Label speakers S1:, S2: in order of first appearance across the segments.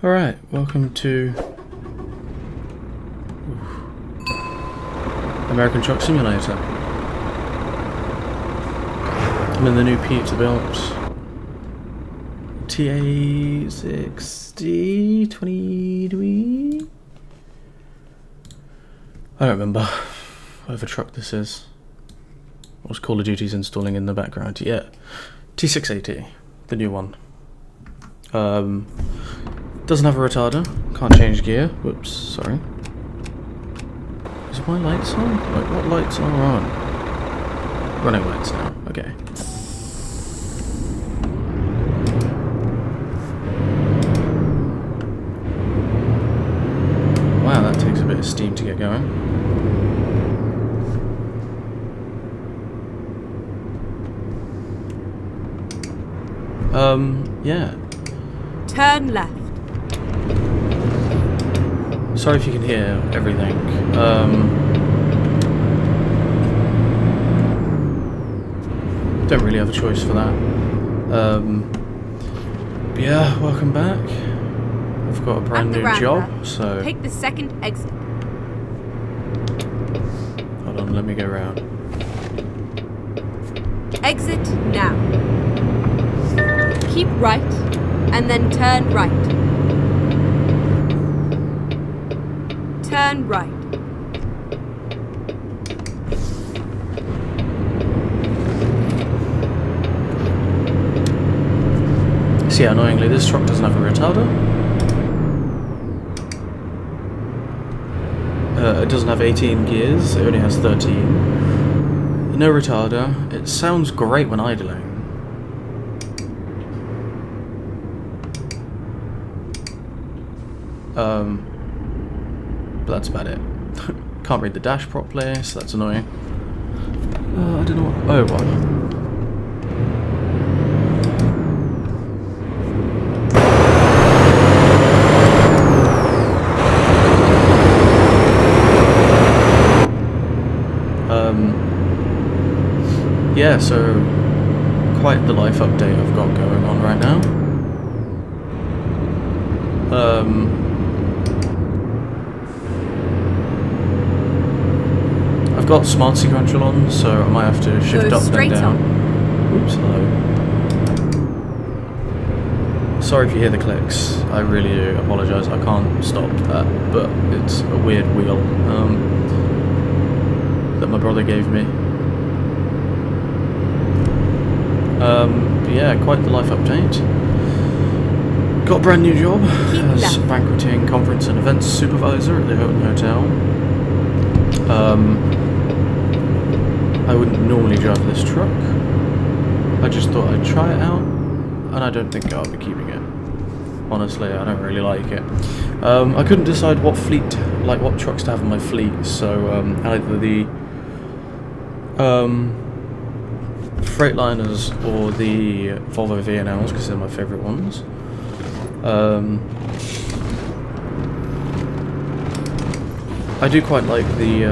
S1: Alright, welcome to American Truck Simulator. I'm in the new Peterbilt T680 20. I don't remember whatever truck this is. What's Call of Duty's installing in the background? Yeah, T680, the new one. Doesn't have a retarder, can't change gear. Whoops, sorry. Is my lights on? Wait, what lights are on? Running lights now, okay. Wow, that takes a bit of steam to get going. Yeah.
S2: Turn left.
S1: Sorry if you can hear everything. Don't really have a choice for that. But yeah, welcome back. I've got a brand new job, so...
S2: Take the second exit.
S1: Hold on, let me go around.
S2: Exit now. Keep right, and then turn right. Turn right.
S1: So yeah, annoyingly, this truck doesn't have a retarder. It doesn't have 18 gears, it only has 13. No retarder. It sounds great when idling. But that's about it. Can't read the dash properly, so that's annoying. I don't know what... Oh, well. Yeah, so quite the life update I've got going on right now. I've got smart sequential on, so I might have to shift up and down. Oops, hello. Sorry if you hear the clicks. I really do apologise. I can't stop that, but it's a weird wheel that my brother gave me. But yeah, quite the life update. Got a brand new job as banqueting, conference and events supervisor at the Hilton Hotel. I wouldn't normally drive this truck. I just thought I'd try it out, and I don't think I'll be keeping it. Honestly, I don't really like it. I couldn't decide what what trucks to have in my fleet, so either the Freightliners or the Volvo V&Ls, because they're my favourite ones. I do quite like the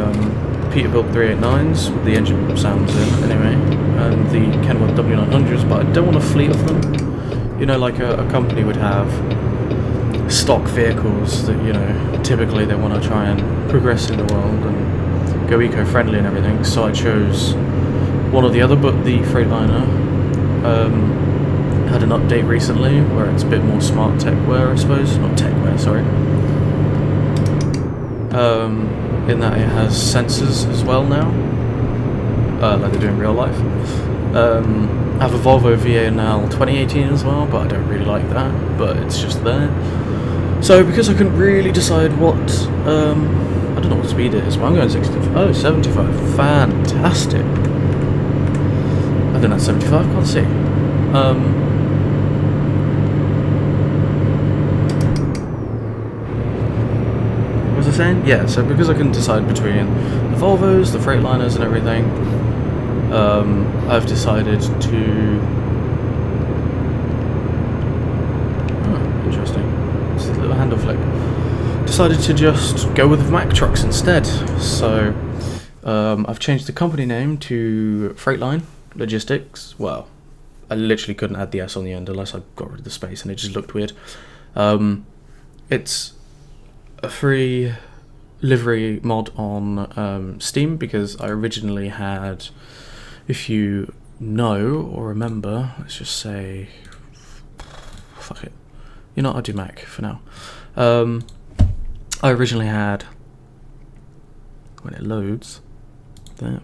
S1: Peterbilt 389s with the engine sounds in, anyway, and the Kenworth W900s, but I don't want a fleet of them. You know, like a company would have stock vehicles that, you know, typically they want to try and progress in the world and go eco-friendly and everything, so I chose one or the other, but the Freightliner had an update recently where it's a bit more smart techwear, I suppose. Not techwear, sorry. In that it has sensors as well now, like they do in real life. I have a Volvo V&L 2018 as well, but I don't really like that, but it's just there. So because I couldn't really decide what, I don't know what speed it is, but I'm going 65. Oh, 75. Fantastic. I think that's 75, can't see. What was I saying? Yeah, so because I couldn't decide between the Volvos, the Freightliners and everything, I've decided to... Oh, interesting. It's a little handle flick. Decided to just go with Mack trucks instead. So, I've changed the company name to Freightline Logistics. Well, I literally couldn't add the S on the end unless I got rid of the space, and it just looked weird. it's a free livery mod on Steam, because I originally had, if you know or remember, let's just say, fuck it, you know, I'll do Mac for now. I originally had, when it loads, there,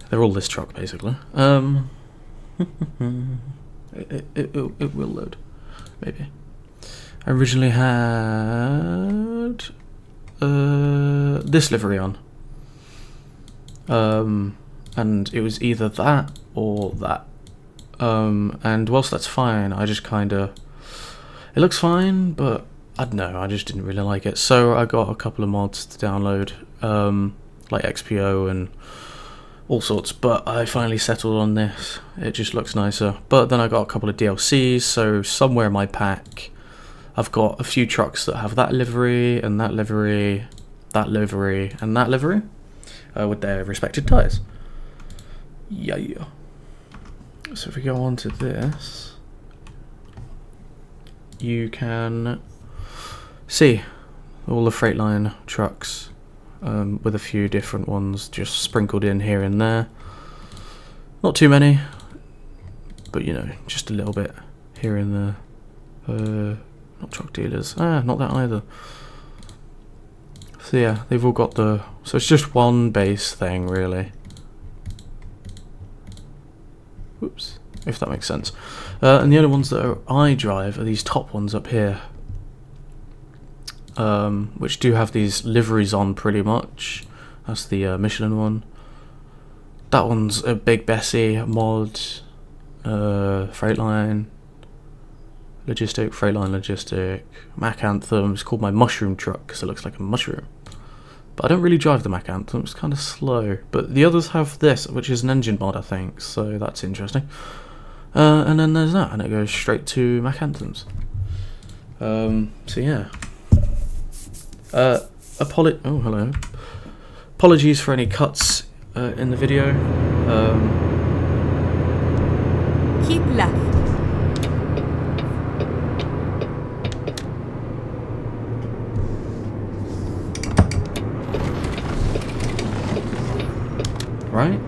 S1: they're all this truck basically. It will load, maybe. I originally had this livery on, and it was either that or that, and whilst that's fine, I just kinda, it looks fine, but I don't know, I just didn't really like it, so I got a couple of mods to download, like XPO and all sorts, but I finally settled on this. It just looks nicer. But then I got a couple of DLCs, so somewhere in my pack I've got a few trucks that have that livery, and that livery, that livery, and that livery, with their respective tyres. Yeah. So if we go on to this, you can see all the Freightliner trucks, with a few different ones just sprinkled in here and there. Not too many, but you know, just a little bit here and there. Not truck dealers. Not that either. So yeah, they've all got the, so it's just one base thing really. Whoops, if that makes sense. And the only ones that I drive are these top ones up here, which do have these liveries on pretty much. That's the Michelin one. That one's a Big Bessie mod, Freightliner Logistic, Mac Anthem. It's called my mushroom truck because it looks like a mushroom. But I don't really drive the Mac Anthem, it's kind of slow. But the others have this, which is an engine mod, I think, so that's interesting. And then there's that, and it goes straight to Mac Anthems. So yeah. Oh, hello. Apologies for any cuts in the video.
S2: Keep left.
S1: Right?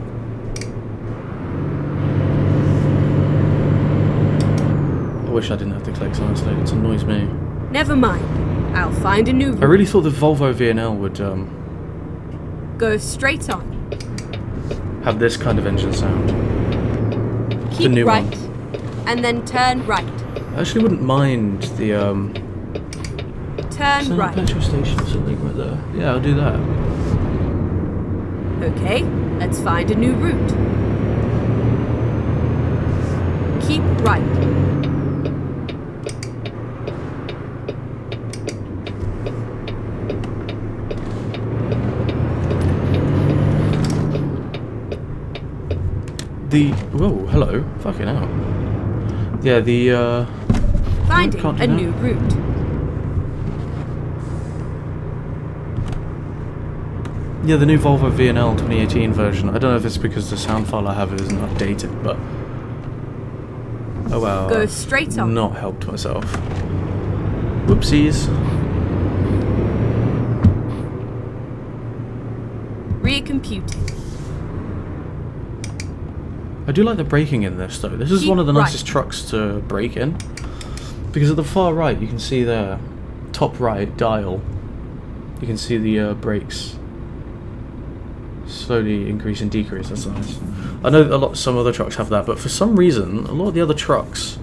S1: I wish I didn't have the clicks, honestly. It annoys me.
S2: Never mind. I'll find a new route.
S1: I really thought the Volvo VNL would
S2: Go straight on.
S1: have this kind of engine sound.
S2: Keep
S1: the new
S2: right,
S1: one.
S2: and then turn right.
S1: I actually wouldn't mind the
S2: Turn
S1: is there a
S2: right.
S1: petrol station or something right there? Yeah, I'll do that.
S2: Okay, let's find a new route. Keep right. Whoa,
S1: hello. Fucking hell. Yeah, the
S2: Finding
S1: can't do
S2: a
S1: that.
S2: new route.
S1: Yeah, the new Volvo VNL 2018 version. I don't know if it's because the sound file I have isn't updated, but oh well.
S2: Go straight on.
S1: Not helped myself. Whoopsies.
S2: Recomputing.
S1: I do like the braking in this though. This is
S2: Keep
S1: one of the
S2: right.
S1: nicest trucks to brake in, because at the far right you can see the top right dial. You can see the brakes slowly increase and decrease. That's nice. I know some other trucks have that, but for some reason a lot of the other trucks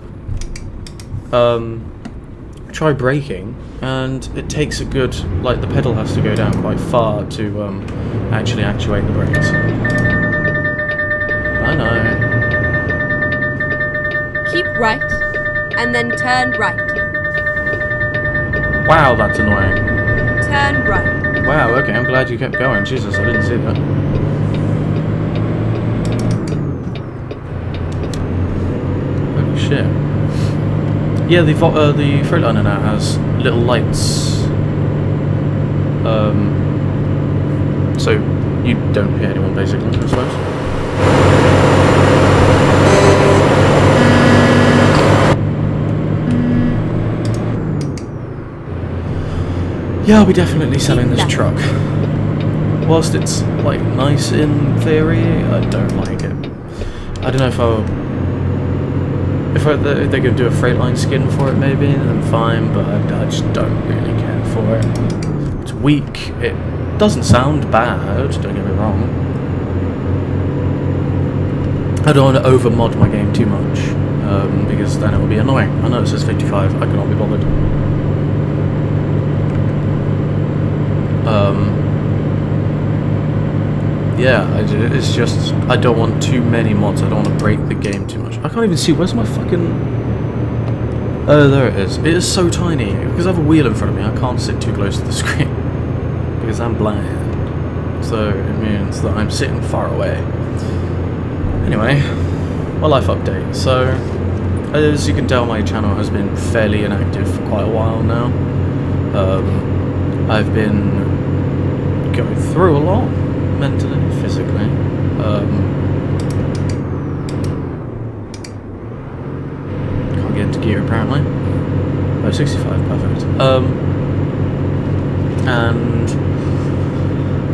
S1: try braking and it takes a good, like the pedal has to go down quite far to actually actuate the brakes. I know.
S2: Keep right, and then turn right.
S1: Wow, that's annoying.
S2: Turn right.
S1: Wow, okay, I'm glad you kept going. Jesus, I didn't see that. Holy shit. Yeah, the Freightliner now has little lights. So you don't hear anyone basically, I suppose. Yeah, I'll be definitely selling this
S2: left.
S1: truck. Whilst it's like nice in theory, I don't like it. I don't know if they're going to do a Freightliner skin for it, maybe, then fine, but I just don't really care for it. It's weak. It doesn't sound bad, don't get me wrong. I don't want to over-mod my game too much, because then it will be annoying. I know it says 55, I cannot be bothered. Yeah, it's just, I don't want too many mods, I don't want to break the game too much. I can't even see, where's my fucking... Oh, there it is. It is so tiny, because I have a wheel in front of me, I can't sit too close to the screen. Because I'm blind. So, it means that I'm sitting far away. Anyway, my life update. So, as you can tell, my channel has been fairly inactive for quite a while now. I've been going through a lot. Mentally, physically. Can't get into gear apparently. Oh, 65, perfect. And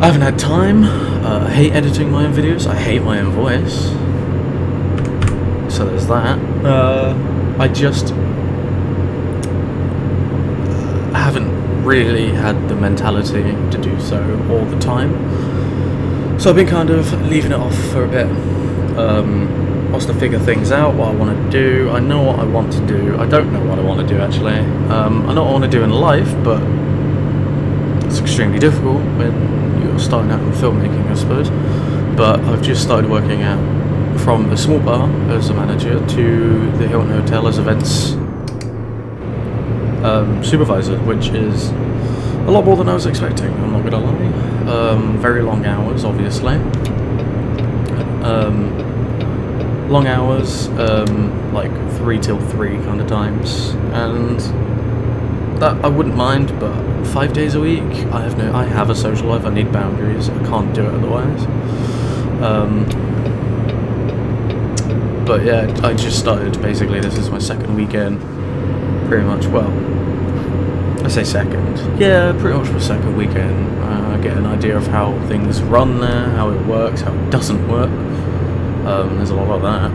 S1: I haven't had time. I hate editing my own videos. I hate my own voice. So there's that. I just haven't really had the mentality to do so all the time. So I've been kind of leaving it off for a bit, whilst I figure things out, what I want to do. I know what I want to do. I don't know what I want to do, actually. I know what I want to do in life, but it's extremely difficult when you're starting out in filmmaking, I suppose. But I've just started working out from a small bar as a manager to the Hilton Hotel as events supervisor, which is a lot more than I was expecting, I'm not gonna lie. Very long hours, obviously. Long hours, like 3 till 3 kind of times, and that I wouldn't mind, but 5 days a week, I have a social life, I need boundaries, I can't do it otherwise. But yeah, I just started, basically, this is my second weekend, pretty much, well, I say second. Yeah, pretty much my second weekend. I get an idea of how things run there, how it works, how it doesn't work. There's a lot of that.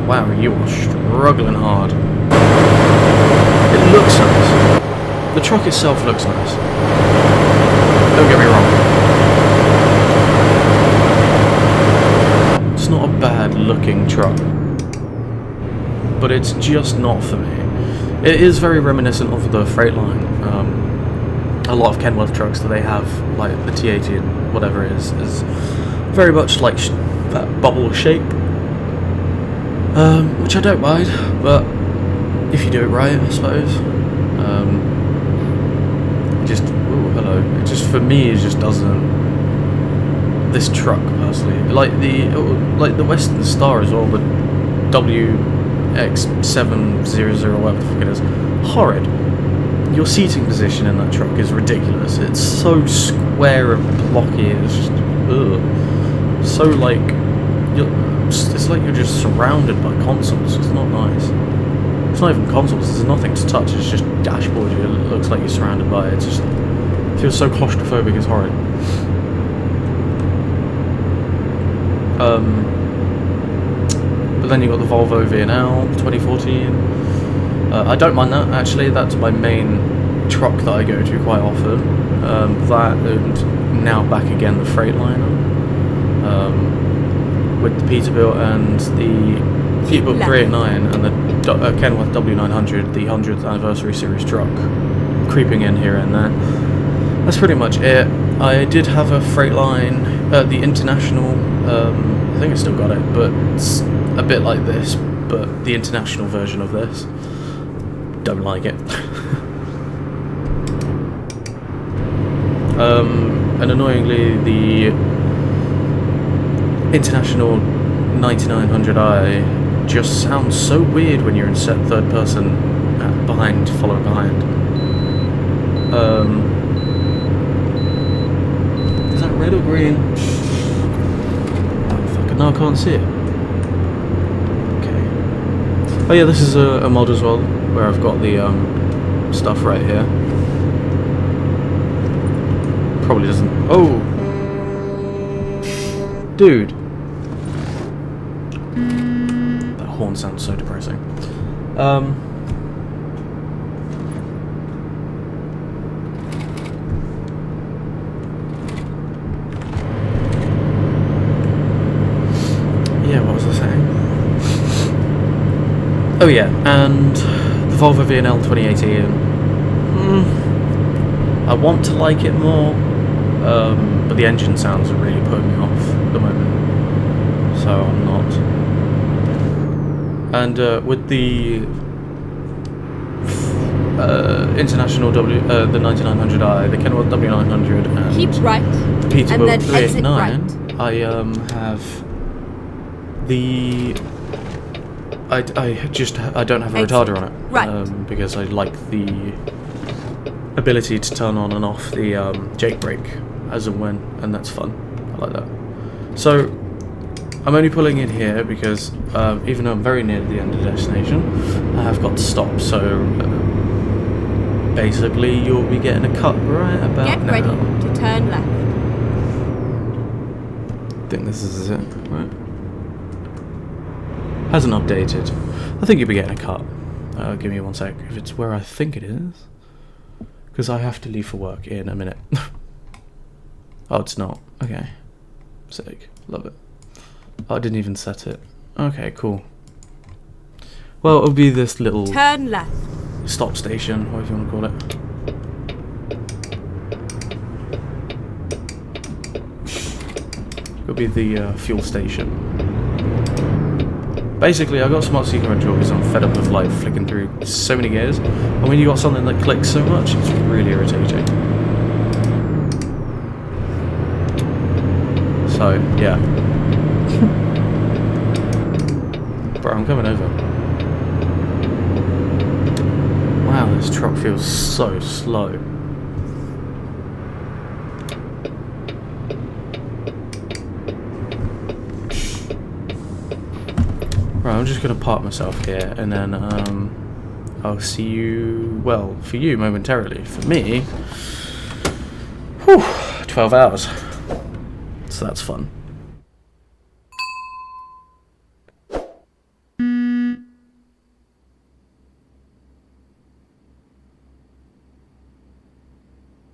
S1: Wow, you are struggling hard. It looks nice. The truck itself looks nice. Don't get me wrong. It's not a bad looking truck. But it's just not for me. It is very reminiscent of the Freightliner. A lot of Kenworth trucks that they have, like the T680 and whatever it is very much like that bubble shape. Which I don't mind, but if you do it right, I suppose. Hello. It just, for me, it just doesn't. This truck, personally, like the Western Star as well, the WX700, whatever the fuck it is, horrid. Your seating position in that truck is ridiculous. It's so square and blocky. It's just, ugh. So like, it's like you're just surrounded by consoles. It's not nice. It's not even consoles. There's nothing to touch. It's just dashboard. It looks like you're surrounded by it. It just feels so claustrophobic. It's horrid. But then you got the Volvo V&L 2014. I don't mind that, actually. That's my main truck that I go to quite often. That, and now back again the Freightliner, with the Peterbilt and the Peterbilt 389 and the Kenworth W900, the 100th anniversary series truck, creeping in here and there. That's pretty much it. I did have a Freightliner, the International. I think I still got it, but it's a bit like this, but the international version of this. Don't like it. And annoyingly, the International 9900i just sounds so weird when you're in third person, following behind. Is that red or green? Oh, fucking no, I can't see it. Okay. Oh yeah, this is a mod as well, where I've got the stuff right here. Probably doesn't... Oh! Dude! That horn sounds so depressing. Yeah, what was I saying? Oh yeah, and the Volvo V&L 2018. I want to like it more, but the engine sounds are really putting me off at the moment, so I'm not. And with the International the 9900i, the Kenworth W900, and
S2: Keep right.
S1: the Peterbilt
S2: And then exit
S1: 389, I have the. I don't have a retarder on it,
S2: Right.
S1: because I like the ability to turn on and off the jake brake as and when, and that's fun. I like that. So I'm only pulling in here because even though I'm very near the end of the destination, I have got to stop. So basically, you'll be getting a cut right about
S2: Get
S1: now.
S2: ready to turn left.
S1: I think this is it, right? Hasn't updated. I think you'll be getting a cut. Give me one sec. If it's where I think it is. Because I have to leave for work in a minute. Oh, it's not. Okay. Sick. Love it. Oh, I didn't even set it. Okay, cool. Well, it'll be this little
S2: Turn left.
S1: stop station, whatever you want to call it. It'll be the fuel station. Basically, I got some Oncew control because I'm fed up with like flicking through so many gears, and when you got something that clicks so much, it's really irritating. So yeah, bro, I'm coming over. Wow, this truck feels so slow. Right, I'm just going to park myself here, and then I'll see you, well, for you momentarily. For me, whew, 12 hours. So that's fun.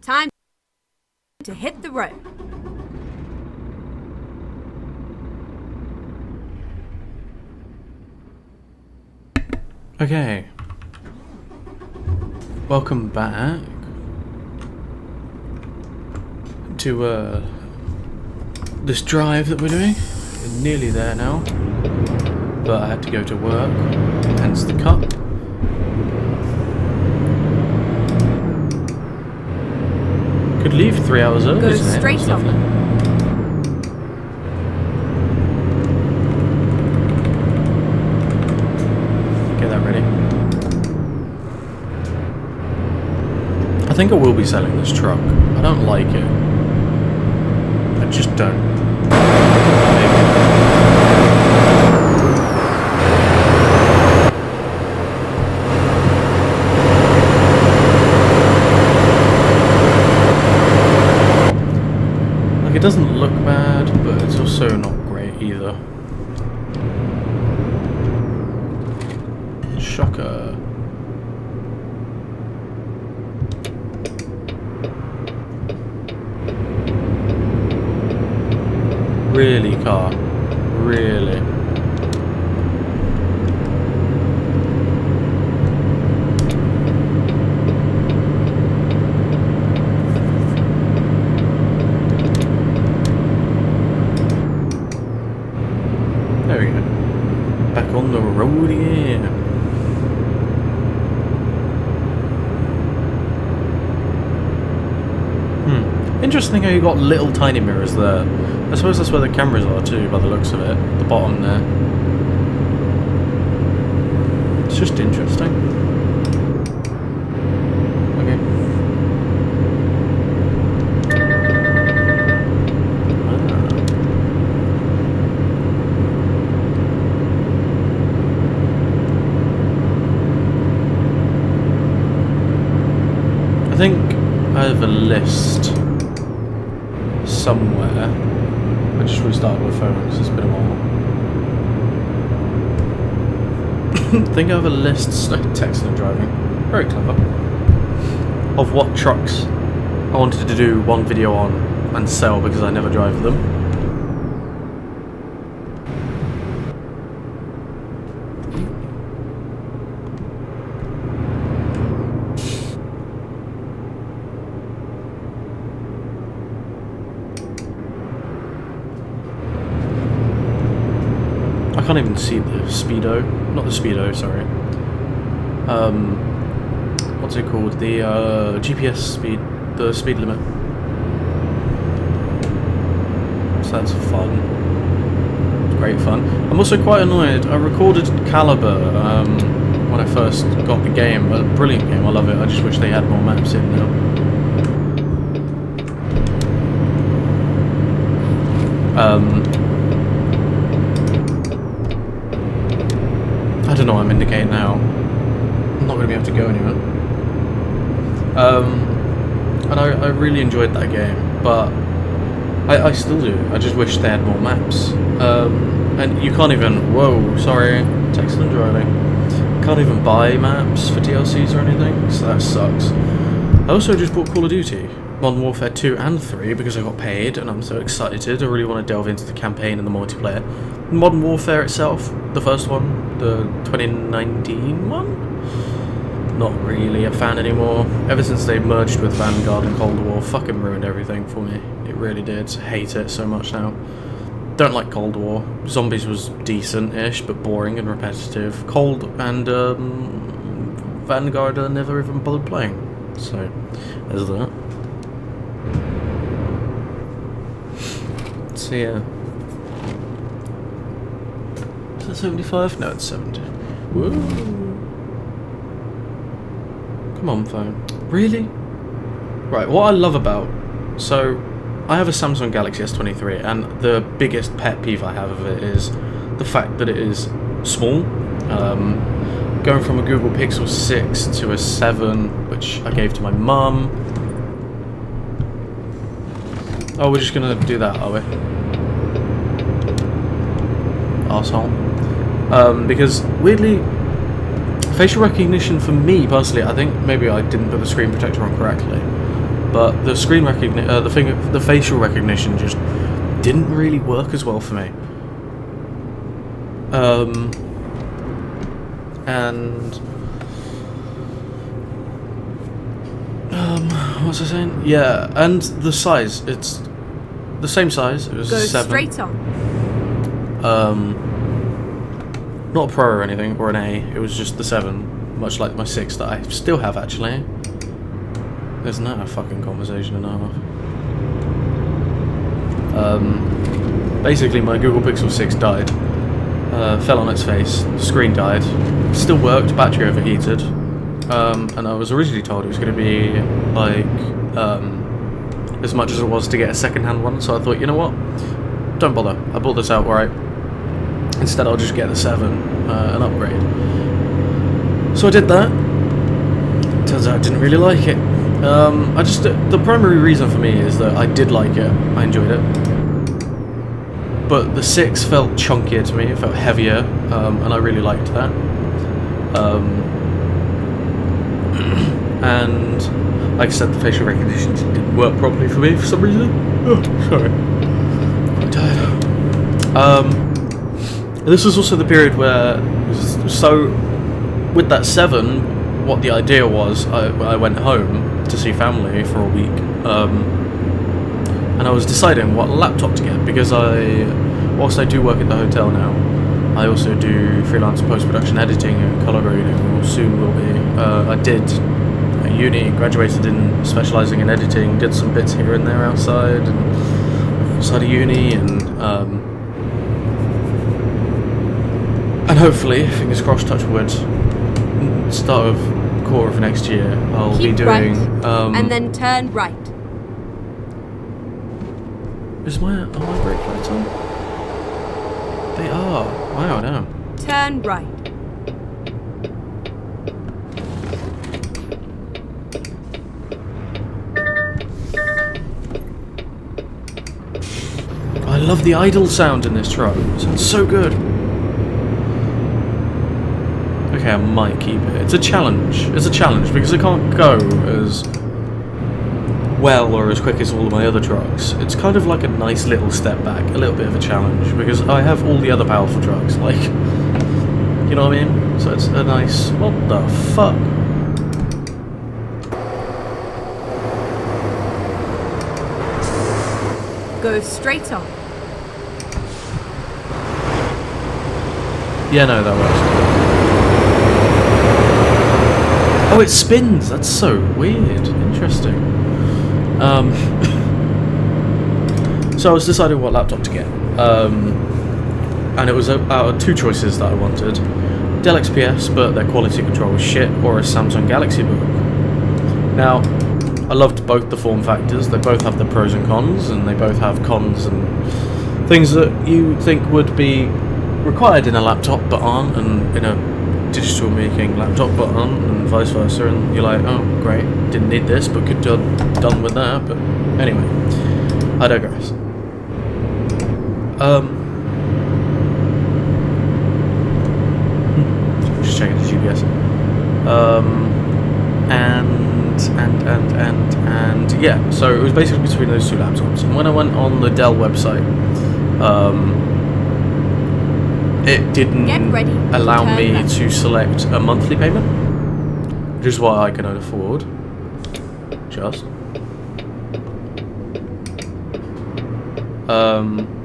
S2: Time to hit the road.
S1: Okay. Welcome back to this drive that we're doing. We're nearly there now, but I had to go to work, hence the cut. Could leave 3 hours early,
S2: Go
S1: isn't it?
S2: straight
S1: That's
S2: on.
S1: lovely. Get that ready. I think I will be selling this truck. I don't like it. I just don't. Maybe. Like, it doesn't look bad, but it's also not great either. Shocker. Really, car? Really? There we go. Back on the road again. Interesting how you got little tiny mirrors there. I suppose that's where the cameras are too, by the looks of it. The bottom there. It's just interesting. Okay. a list somewhere. I just restarted my phone because it's been a while. I think I have a list, texting and driving, very clever, of what trucks I wanted to do one video on and sell because I never drive them. I can't even see the speedo. Not the speedo, sorry. What's it called? The GPS speed, the speed limit. So that's fun. Great fun. I'm also quite annoyed. I recorded Caliber when I first got the game. A brilliant game. I love it. I just wish they had more maps in now. I don't know what I'm indicating now. I'm not going to be able to go anywhere. And I really enjoyed that game, but I still do. I just wish they had more maps. And you can't even... Whoa, sorry. Texting and driving. Can't even buy maps for DLCs or anything, so that sucks. I also just bought Call of Duty. Modern Warfare 2 and 3 because I got paid and I'm so excited. I really want to delve into the campaign and the multiplayer. Modern Warfare itself, the first one, the 2019 one, not really a fan anymore. Ever since they merged with Vanguard and Cold War, fucking ruined everything for me. It really did. Hate it so much now. Don't like Cold War. Zombies was decent-ish, but boring and repetitive. Cold and Vanguard I never even bothered playing. So, there's that. So yeah. Is that 75? No, it's 70. Woo! Come on, phone. Really? Right, what I love about... So, I have a Samsung Galaxy S23, and the biggest pet peeve I have of it is the fact that it is small. Going from a Google Pixel 6 to a 7, which I gave to my mum. Oh, we're just gonna do that, are we? Arsehole. Because weirdly, facial recognition for me personally, I think maybe I didn't put the screen protector on correctly, but the screen recognition, the facial recognition just didn't really work as well for me. What was I saying? Yeah, and the size, it's the same size. It was
S2: Go
S1: 7.
S2: straight on.
S1: Not a Pro or anything, or an A, it was just the 7, much like my 6 that I still have actually. Isn't that a fucking conversation and a half? Basically my Google Pixel 6 died, fell on its face, screen died, still worked, battery overheated, and I was originally told it was going to be like as much as it was to get a second-hand one, so I thought, you know what, don't bother, I bought this outright. Instead I'll just get the 7, an upgrade. So I did that. Turns out I didn't really like it. The primary reason for me is that I did like it, I enjoyed it. But the 6 felt chunkier to me, it felt heavier, and I really liked that. And like I said, the facial recognition didn't work properly for me for some reason. Oh, sorry. I'm tired. This was also the period where, so with that 7, what the idea was, I went home to see family for a week, and I was deciding what laptop to get, because whilst I do work at the hotel now, I also do freelance post-production editing and colour grading, or soon will be. I did at uni, graduated in specialising in editing, did some bits here and there outside of uni, and hopefully, fingers crossed, touch wood, start of quarter of next year, I'll be doing...
S2: right, and then turn right.
S1: Are my brake lights on? They are. Wow, damn.
S2: Turn right.
S1: love the idle sound in this truck. It sounds so good. Okay, I might keep it. It's a challenge. It's a challenge because I can't go as well or as quick as all of my other trucks. It's kind of like a nice little step back, a little bit of a challenge, because I have all the other powerful trucks, like, you know what I mean? So it's a nice, what the fuck?
S2: Go straight on.
S1: Yeah, no, that works. Oh, it spins! That's so weird. Interesting. So I was deciding what laptop to get. And it was out of two choices that I wanted. Dell XPS, but their quality control was shit, or a Samsung Galaxy Book. Now, I loved both the form factors. They both have the pros and cons, and they both have cons and things that you think would be required in a laptop but aren't, and in a digital making laptop but aren't, and vice versa, and you're like, oh great, didn't need this but could have done with that. But anyway, I digress. Just checking the GPS. And yeah, so it was basically between those two laptops. And when I went on the Dell website, it didn't allow me to select a monthly payment, which is what I can afford. Just.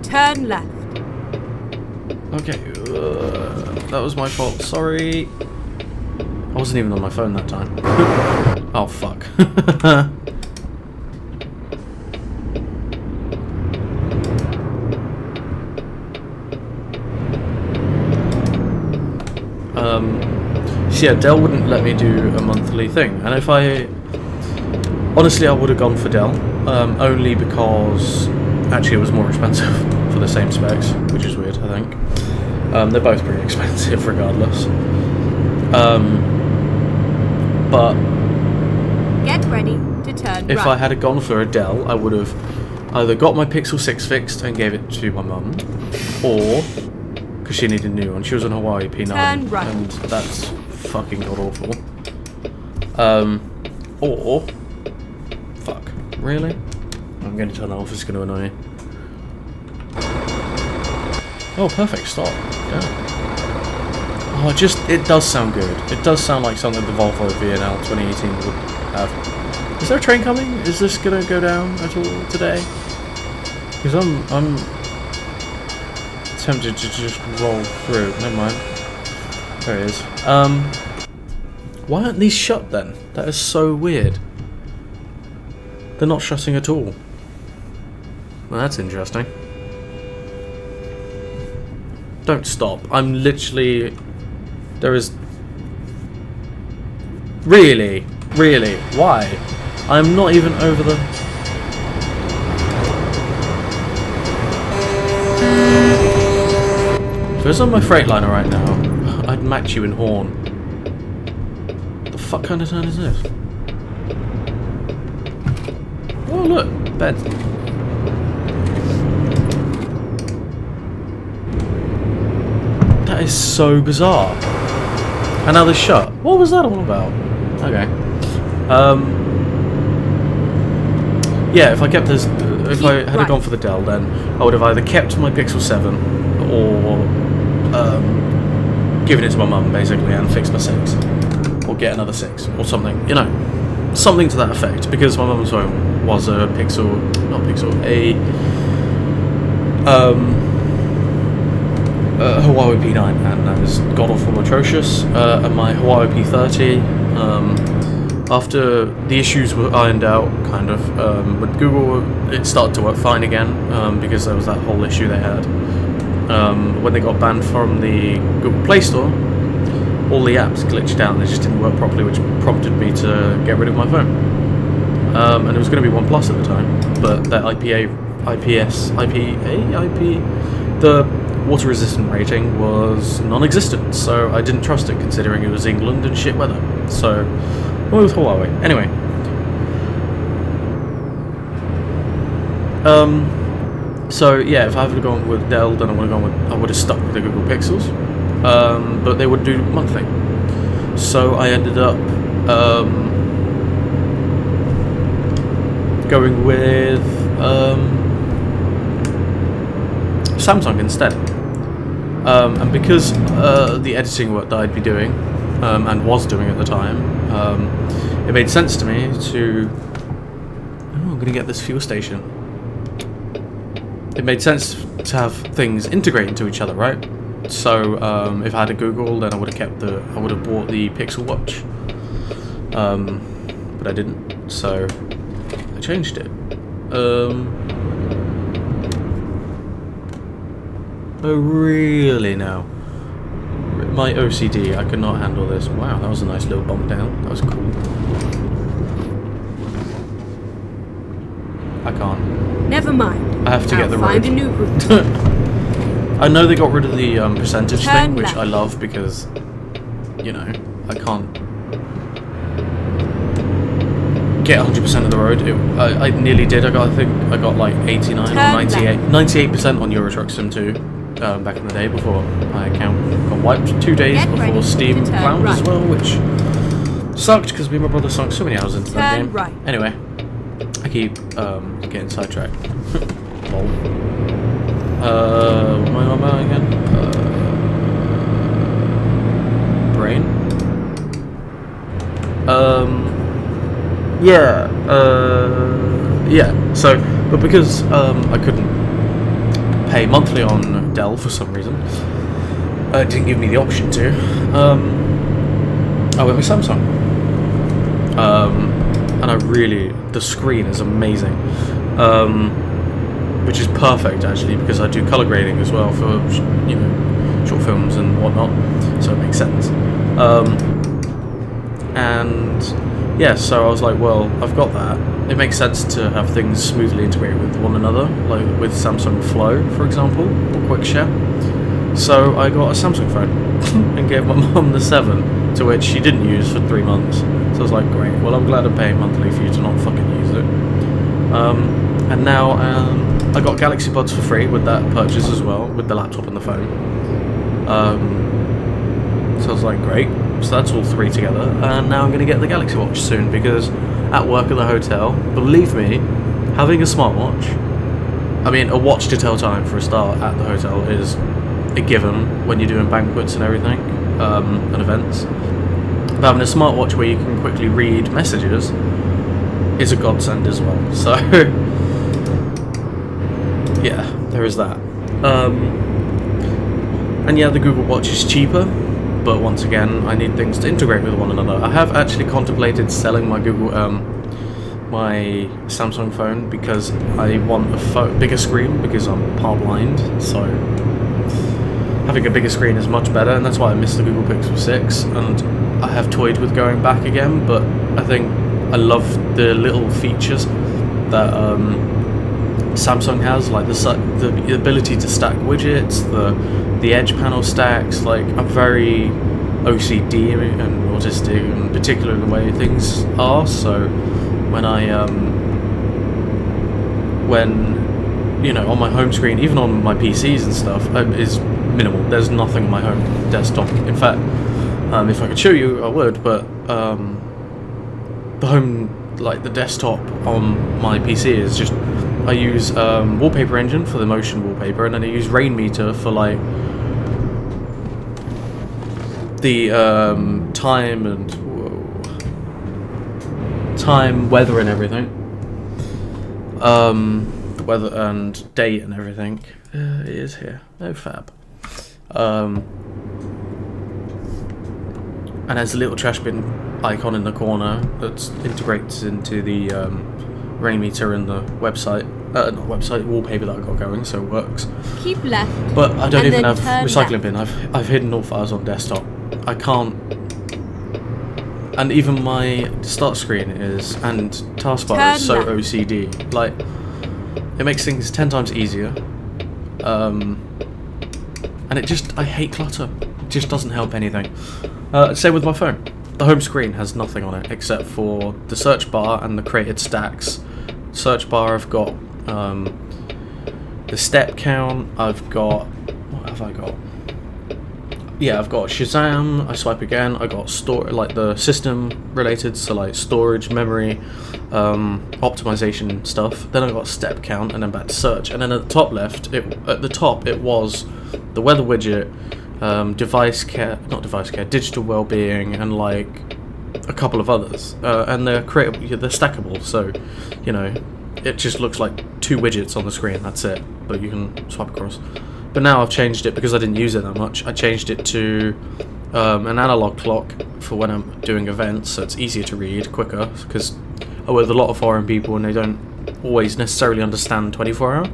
S2: Turn left.
S1: Okay, that was my fault. Sorry. I wasn't even on my phone that time. Oh fuck. So yeah, Dell wouldn't let me do a monthly thing, and if honestly I would have gone for Dell, only because actually it was more expensive for the same specs, which is weird, I think. They're both pretty expensive regardless. But
S2: get ready to turn
S1: if
S2: right.
S1: I had gone for a Dell, I would have either got my Pixel 6 fixed and gave it to my mum, or because she needed a new one. She was on Huawei P9,
S2: turn right.
S1: and that's fucking god awful. Or fuck, really? I'm going to turn that off. It's going to annoy you. Oh, perfect stop. Yeah. Oh, it does sound good. It does sound like something the Volvo VNL 2018 would have. Is there a train coming? Is this gonna go down at all today? Because I'm tempted to just roll through. Never mind. There it is. Why aren't these shut then? That is so weird. They're not shutting at all. Well, that's interesting. Don't stop. I'm literally... There is... Really? Really? Why? I'm not even over the... If I was on my Freightliner right now, I'd match you in horn. What the fuck kind of turn is this? Oh look, bed. That is so bizarre. And now they're shut. What was that all about? Okay. Yeah, if I kept this, if I had gone for the Dell, then I would have either kept my Pixel 7 or given it to my mum basically and fixed my 6, or get another 6 or something. You know, something to that effect. Because my mum's phone was a Pixel, not Pixel, a Huawei P9, and that is god awful atrocious. And my Huawei P30, after the issues were ironed out, kind of, with Google, it started to work fine again, because there was that whole issue they had. When they got banned from the Google Play Store, all the apps glitched out and they just didn't work properly, which prompted me to get rid of my phone. And it was going to be OnePlus at the time, but that the water resistant rating was non-existent, so I didn't trust it considering it was England and shit weather. So I went with Huawei. Anyway, So yeah, if I would have gone with Dell, then I would have stuck with the Google Pixels, but they would do monthly. So I ended up going with Samsung instead. And because the editing work that I'd be doing and was doing at the time, it made sense to me to. Oh, I'm going to get this fuel station. It made sense to have things integrate into each other, right? So if I had a Google, then I would have bought the Pixel Watch, but I didn't. So I changed it. Oh really now? My OCD, I could not handle this. Wow, that was a nice little bump down. That was cool. I can't.
S2: Never mind.
S1: I have to get the
S2: find
S1: road.
S2: a new route.
S1: I know they got rid of the percentage
S2: Turn
S1: thing, which
S2: left.
S1: I love because, you know, I can't get 100% of the road. I nearly did. I think I got like 89
S2: Turn
S1: or 98, 98% on Euro Truck Sim 2 back in the day before my account got wiped 2 days
S2: Get ready
S1: before Steam
S2: to turn
S1: clowned as
S2: right.
S1: well, which sucked because me and my brother sunk so many hours into that
S2: Turn
S1: game.
S2: right.
S1: Anyway, I keep getting sidetracked. Lol. What am I on about again? Brain? Yeah, so, but because I couldn't pay monthly on Dell for some reason, it didn't give me the option to, I went with Samsung. And I really, the screen is amazing. Which is perfect actually because I do color grading as well for, you know, short films and whatnot, so it makes sense. And yeah, so I was like, well, I've got that. It makes sense to have things smoothly integrated with one another, like with Samsung Flow, for example, or QuickShare. So I got a Samsung phone and gave my mum the 7, to which she didn't use for 3 months. So I was like, great, well I'm glad I'm paying monthly for you to not fucking use it. And now I got Galaxy Buds for free with that purchase as well, with the laptop and the phone. So I was like, great. So that's all 3 together. And now I'm going to get the Galaxy Watch soon because at work at the hotel, believe me, having a smartwatch, I mean, a watch to tell time for a start at the hotel is a given when you're doing banquets and everything, and events. But having a smartwatch where you can quickly read messages is a godsend as well. So yeah, there is that. And yeah, the Google Watch is cheaper, but once again, I need things to integrate with one another. I have actually contemplated selling my my Samsung phone because I want a bigger screen because I'm part blind, so having a bigger screen is much better, and that's why I miss the Google Pixel 6, and I have toyed with going back again, but I think I love the little features that Samsung has, like the ability to stack widgets, the edge panel stacks. Like, I'm very OCD and autistic, in particular in the way things are. So when you know, on my home screen, even on my PCs and stuff, is minimal. There's nothing on my home desktop. In fact, if I could show you, I would. But the home, like the desktop on my PC is just, I use Wallpaper Engine for the motion wallpaper, and then I use Rainmeter for like the time and time, weather and everything. The weather and date and everything. It is here. Oh, fab. And there's a little trash bin icon in the corner that integrates into the Rainmeter and the website. Not website, wallpaper that I got going, so it works.
S2: Keep left.
S1: But I don't
S2: and
S1: even
S2: then
S1: have
S2: turn
S1: recycling
S2: left.
S1: bin. I've hidden all files on desktop. I can't. And even my start screen is, and taskbar
S2: Turn
S1: is so
S2: left.
S1: OCD. Like, it makes things 10 times easier. And it just, I hate clutter. It just doesn't help anything. Same with my phone. The home screen has nothing on it except for the search bar and the created stacks. Search bar, I've got the step count. I've got, what have I got? Yeah, I've got Shazam. I swipe again. I got like the system related, so like storage, memory, optimization stuff. Then I got step count, and then back to search. And then at the top left, it was the weather widget, digital well-being, and like a couple of others. And they're stackable, so you know, it just looks like 2 widgets on the screen. That's it. But you can swipe across. But now I've changed it because I didn't use it that much. I changed it to an analog clock for when I'm doing events, so it's easier to read, quicker, because I'm with a lot of foreign people and they don't always necessarily understand 24-hour,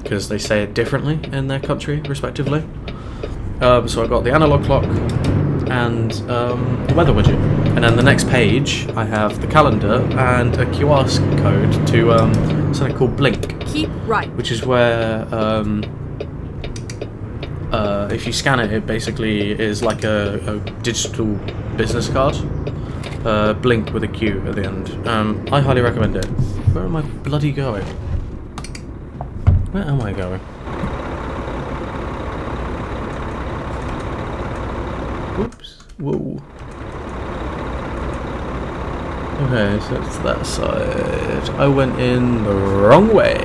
S1: because they say it differently in their country, respectively. So I got the analog clock and the weather widget. And then the next page, I have the calendar and a QR code to something called Blink.
S2: Keep right.
S1: Which is where... if you scan it, it basically is like a digital business card. Blink with a Q at the end. I highly recommend it. Where am I bloody going? Where am I going? Whoops. Whoa. Okay, so it's that side. I went in the wrong way.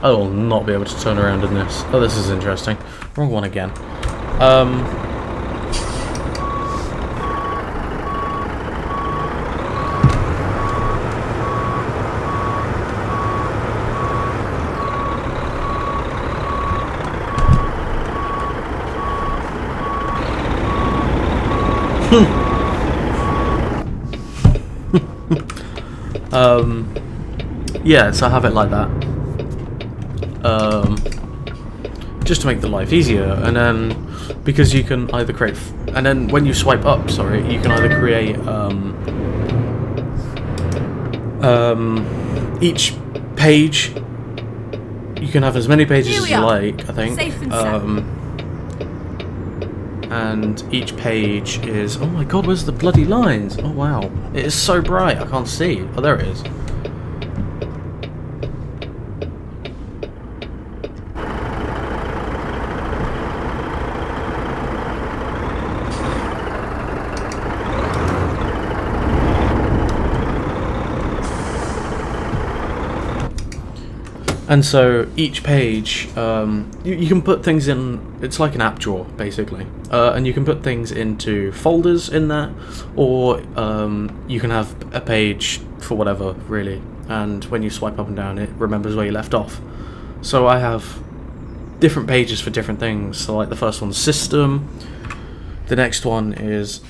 S1: I will not be able to turn around in this. Oh, this is interesting. Wrong one again. Yeah, so I have it like that. Just to make the life easier, and then because you can either create, and then when you swipe up, you can either create each page. You can have as many pages as you like, I think.
S2: Safe and sound.
S1: And each page is, oh my god, where's the bloody lines? Oh wow, it is so bright, I can't see. Oh, there it is. And so each page, you can put things in, it's like an app drawer, basically. And you can put things into folders in that, or you can have a page for whatever, really. And when you swipe up and down, it remembers where you left off. So I have different pages for different things. So like the first one's system, the next one is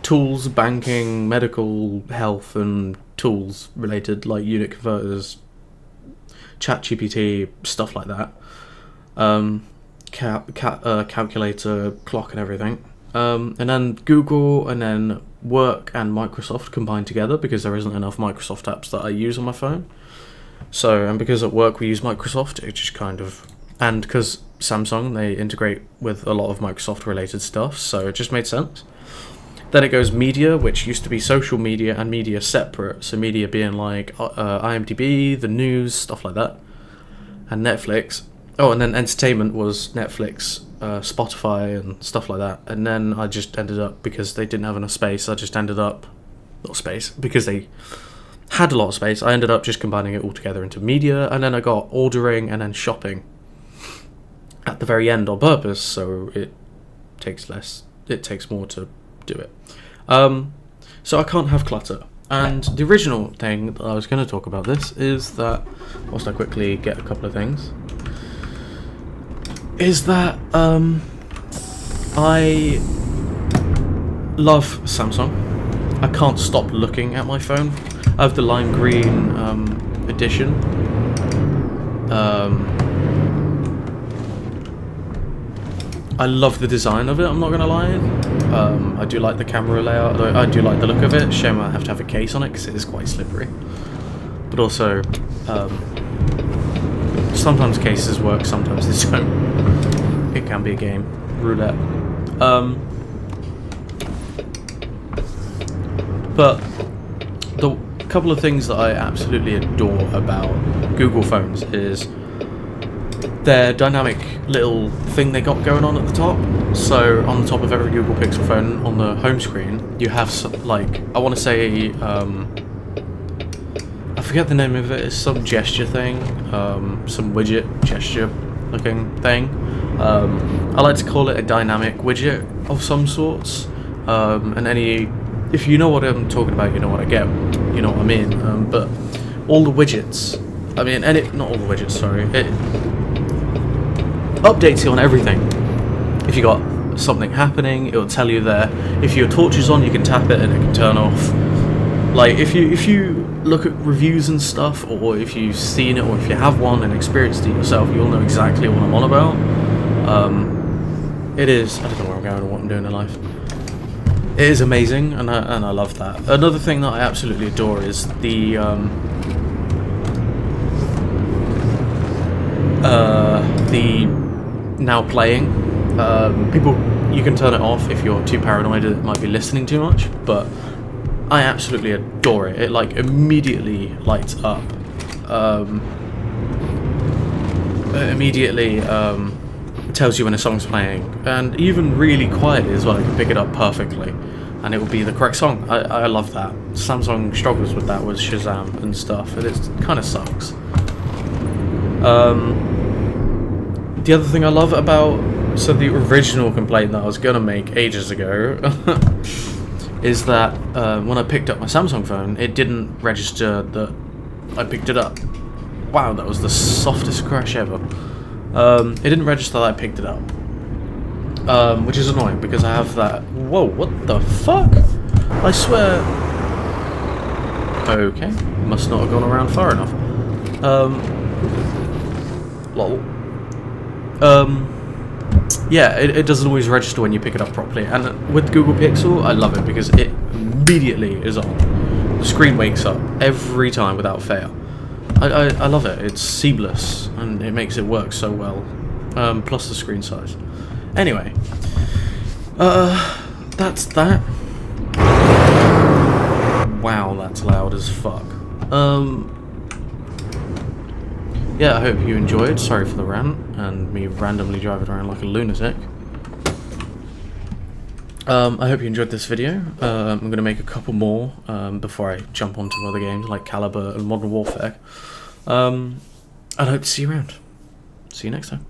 S1: tools, banking, medical, health, and tools related, like unit converters, ChatGPT, stuff like that. Calculator, clock, and everything. And then Google, and then work and Microsoft combined together, because there isn't enough Microsoft apps that I use on my phone. So, and because at work we use Microsoft, it just kind of, and because Samsung, they integrate with a lot of Microsoft related stuff, so it just made sense. Then it goes media, which used to be social media and media separate. So media being like IMDb, the news, stuff like that. And Netflix. Oh, and then entertainment was Netflix, Spotify, and stuff like that. And then I just ended up, because they didn't have enough space, because they had a lot of space, I ended up just combining it all together into media. And then I got ordering and then shopping at the very end on purpose, so it takes more to do it. So I can't have clutter. And the original thing that I was going to talk about this is that, whilst I quickly get a couple of things, is that I love Samsung. I can't stop looking at my phone. I have the lime green edition. I love the design of it, I'm not going to lie. I do like the camera layout, I do like the look of it. Shame I have to have a case on it because it is quite slippery. But also, sometimes cases work, sometimes they don't. It can be a game. Roulette. But couple of things that I absolutely adore about Google phones is their dynamic little thing they got going on at the top. So on the top of every Google Pixel phone, on the home screen, you have like, I want to say, I forget the name of it. It's some gesture thing, some widget gesture looking thing. I like to call it a dynamic widget of some sorts. And if you know what I'm talking about, you know what I get, you know what I mean. But all the widgets, I mean, not all the widgets, sorry, it updates you on everything. If you got something happening, it will tell you there. If your torch is on, you can tap it and it can turn off. Like, if you look at reviews and stuff, or if you've seen it, or if you have one and experienced it yourself, you'll know exactly what I'm on about. It is, I don't know where I'm going or what I'm doing in life. It is amazing, and I love that. Another thing that I absolutely adore is the now playing. People, you can turn it off if you're too paranoid it might be listening too much, but I absolutely adore it. It like immediately lights up. Immediately tells you when a song's playing, and even really quietly as well. I can pick it up perfectly, and it will be the correct song. I love that. Samsung struggles with that with Shazam and stuff, and it kind of sucks. The other thing I love about, so the original complaint that I was gonna make ages ago is that when I picked up my Samsung phone, it didn't register that I picked it up. Wow, that was the softest crash ever. It didn't register that I picked it up, which is annoying because I have that. Whoa, what the fuck? I swear. Okay, must not have gone around far enough. Lol. Yeah, it doesn't always register when you pick it up properly, and with Google Pixel, I love it because it immediately is on. The screen wakes up every time without fail. I love it. It's seamless, and it makes it work so well. Plus the screen size. Anyway, that's that. Wow, that's loud as fuck. Yeah, I hope you enjoyed. Sorry for the rant and me randomly driving around like a lunatic. I hope you enjoyed this video. I'm going to make a couple more before I jump onto other games like Caliber and Modern Warfare. I hope to see you around. See you next time.